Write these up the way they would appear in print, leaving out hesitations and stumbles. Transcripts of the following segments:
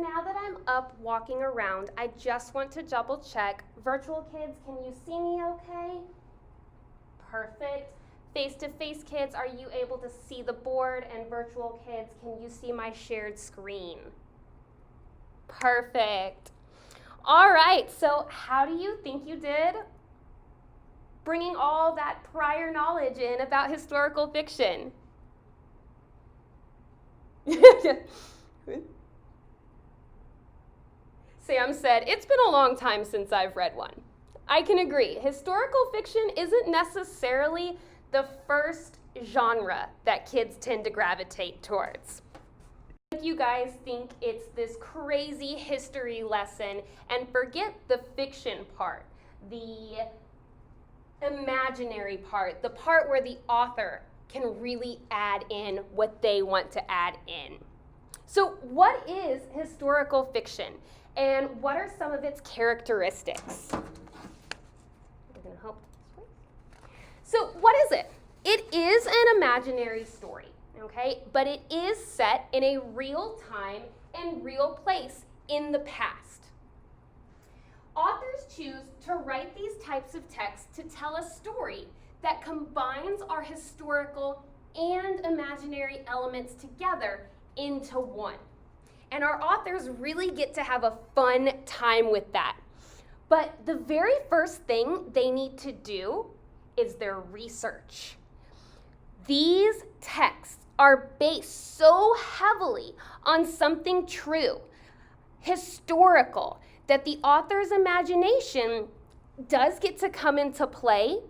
now that I'm up walking around, I just want to double check. Virtual kids, can you see me okay? Perfect. Face-to-face kids, are you able to see the board? And virtual kids, can you see my shared screen? Perfect. All right, so how do you think you did bringing all that prior knowledge in about historical fiction? Sam said, it's been a long time since I've read one. I can agree. Historical fiction isn't necessarily the first genre that kids tend to gravitate towards. If you guys think it's this crazy history lesson and forget the fiction part, the imaginary part, the part where the author can really add in what they want to add in. So what is historical fiction, and what are some of its characteristics? We're going to hope. So what is it? It is an imaginary story, okay? But it is set in a real time and real place in the past. Authors choose to write these types of texts to tell a story that combines our historical and imaginary elements together into one. And our authors really get to have a fun time with that. But the very first thing they need to do is their research. These texts are based so heavily on something true, historical, that the author's imagination does get to come into play,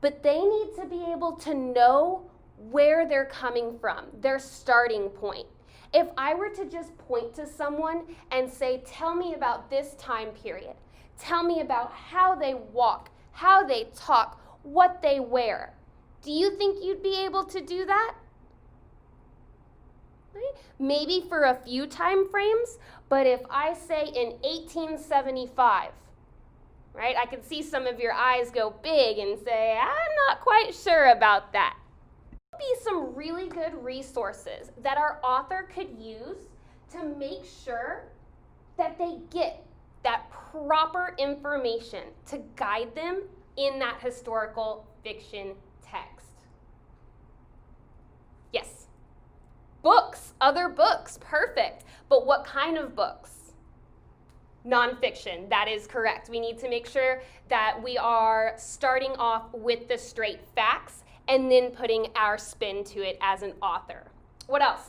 but they need to be able to know where they're coming from, their starting point. If I were to just point to someone and say, tell me about this time period, tell me about how they walk, how they talk, what they wear, do you think you'd be able to do that? Right? Maybe for a few time frames, but if I say in 1875, right, I can see some of your eyes go big and say, I'm not quite sure about that. There would be some really good resources that our author could use to make sure that they get that proper information to guide them in that historical fiction text. Yes. Books, other books, perfect. But what kind of books? Nonfiction, that is correct. We need to make sure that we are starting off with the straight facts and then putting our spin to it as an author. What else?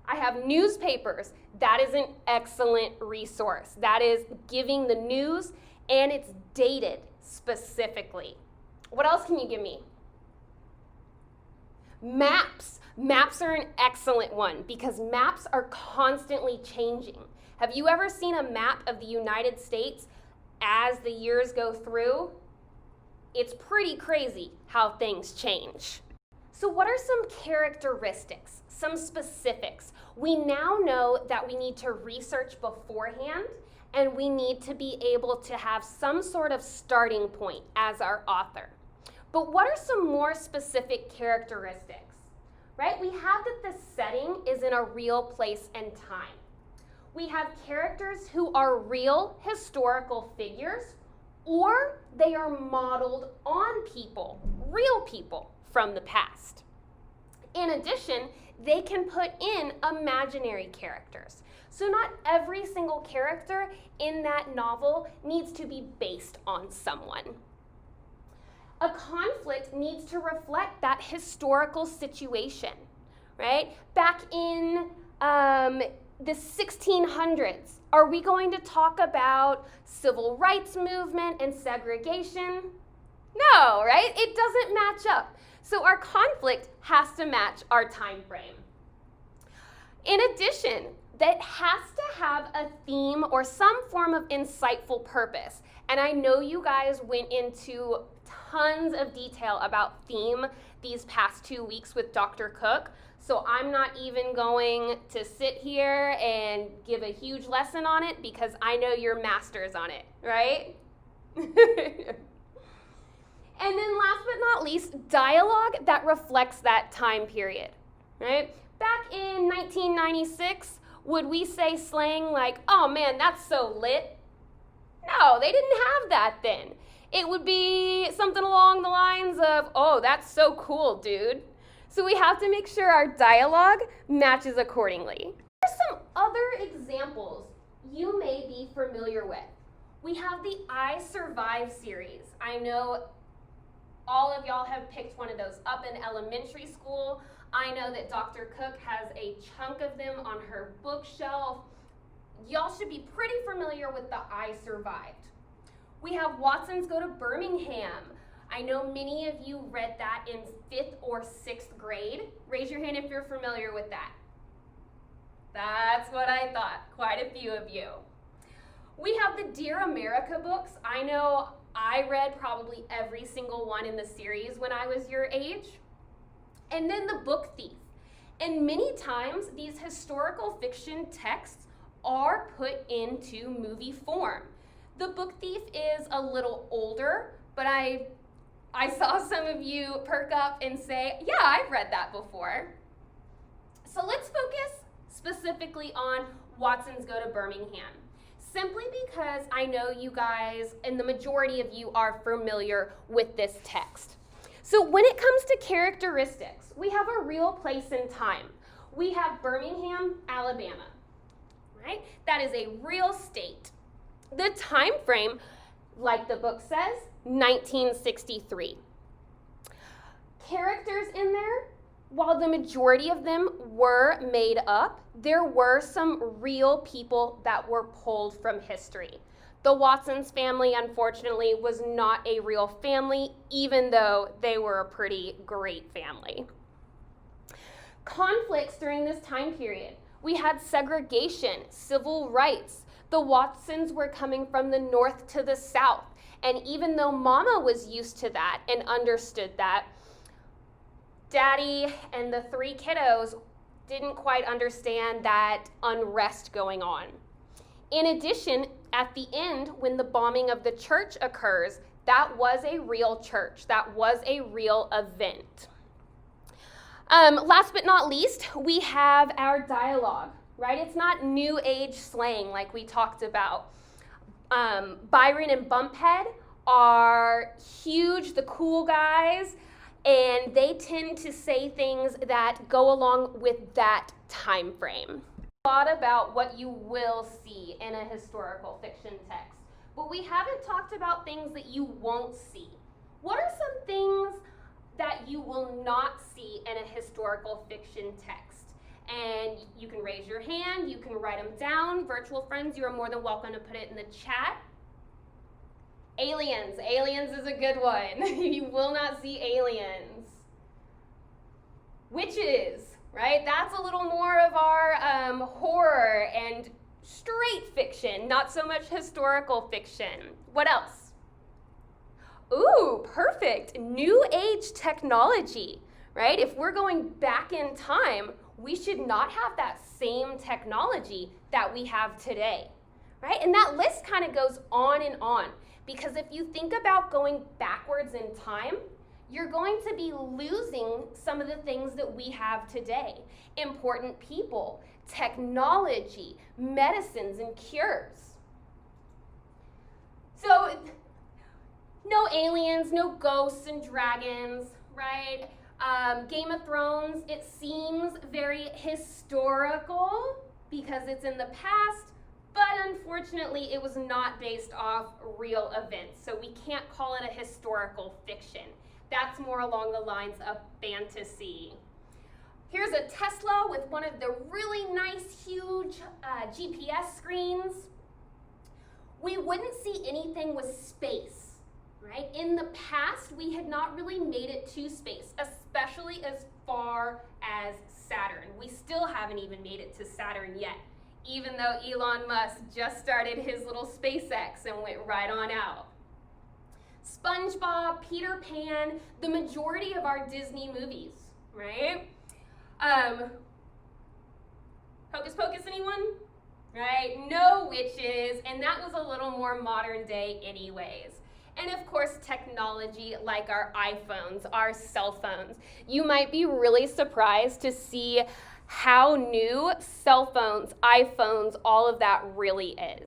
I have newspapers. That is an excellent resource. That is giving the news, and it's dated specifically. What else can you give me? Maps. Maps are an excellent one because maps are constantly changing. Have you ever seen a map of the United States as the years go through? It's pretty crazy how things change. So what are some characteristics, some specifics? We now know that we need to research beforehand, and we need to be able to have some sort of starting point as our author. But what are some more specific characteristics, right? We have that the setting is in a real place and time. We have characters who are real historical figures, or they are modeled on people, real people from the past. In addition, they can put in imaginary characters. So not every single character in that novel needs to be based on someone. A conflict needs to reflect that historical situation, right? Back in the 1600s, are we going to talk about civil rights movement and segregation? No, right? It doesn't match up. So our conflict has to match our time frame. In addition, that has to have a theme or some form of insightful purpose. And I know you guys went into tons of detail about theme these past 2 weeks with Dr. Cook. So I'm not even going to sit here and give a huge lesson on it because I know you're masters on it, right? And then last but not least, dialogue that reflects that time period, right? Back in 1996, would we say slang like, oh man, that's so lit? No, they didn't have that then. It would be something along the lines of, oh, that's so cool, dude. So we have to make sure our dialogue matches accordingly. Here's some other examples you may be familiar with. We have the I Survive series. I know all of y'all have picked one of those up in elementary school. I know that Dr. Cook has a chunk of them on her bookshelf. Y'all should be pretty familiar with the I Survived. We have Watsons Go to Birmingham. I know many of you read that in 5th or 6th grade. Raise your hand if you're familiar with that. That's what I thought, quite a few of you. We have the Dear America books. I know I read probably every single one in the series when I was your age. And then The Book Thief. And many times these historical fiction texts are put into movie form. The Book Thief is a little older, but I saw some of you perk up and say, yeah, I've read that before. So let's focus specifically on Watsons Go to Birmingham, simply because I know you guys, and the majority of you are familiar with this text. So when it comes to characteristics, we have a real place and time. We have Birmingham, Alabama, right? That is a real state. The time frame, like the book says, 1963. Characters in there, while the majority of them were made up, there were some real people that were pulled from history. The Watsons family, unfortunately, was not a real family, even though they were a pretty great family. Conflicts during this time period. We had segregation, civil rights. The Watsons were coming from the north to the south. And even though Mama was used to that and understood that, Daddy and the 3 kiddos didn't quite understand that unrest going on. In addition, at the end, when the bombing of the church occurs, that was a real church. That was a real event. Last but not least, we have our dialogue, right? It's not new age slang like we talked about. Byron and Bumphead are huge, the cool guys, and they tend to say things that go along with that time frame. A lot about what you will see in a historical fiction text, but we haven't talked about things that you won't see. What are some things that you will not see in a historical fiction text? And you can raise your hand, you can write them down. Virtual friends, you are more than welcome to put it in the chat. Aliens. Aliens is a good one. You will not see aliens. Witches, right? That's a little more of our horror and straight fiction, not so much historical fiction. What else? Ooh, perfect. New age technology, right? If we're going back in time, we should not have that same technology that we have today, right? And that list kind of goes on and on, because if you think about going backwards in time, you're going to be losing some of the things that we have today. Important people, technology, medicines, and cures. So, no aliens, no ghosts and dragons, right? Game of Thrones, it seems very historical because it's in the past, but unfortunately it was not based off real events, so we can't call it a historical fiction. That's more along the lines of fantasy. Here's a Tesla with one of the really nice, huge GPS screens. We wouldn't see anything with space, right? In the past, we had not really made it to space, especially as far as Saturn. We still haven't even made it to Saturn yet, even though Elon Musk just started his little SpaceX and went right on out. SpongeBob, Peter Pan, the majority of our Disney movies, right? Hocus Pocus, anyone? Right? No witches, and that was a little more modern day anyways. And of course, technology like our iPhones, our cell phones. You might be really surprised to see how new cell phones, iPhones, all of that really is.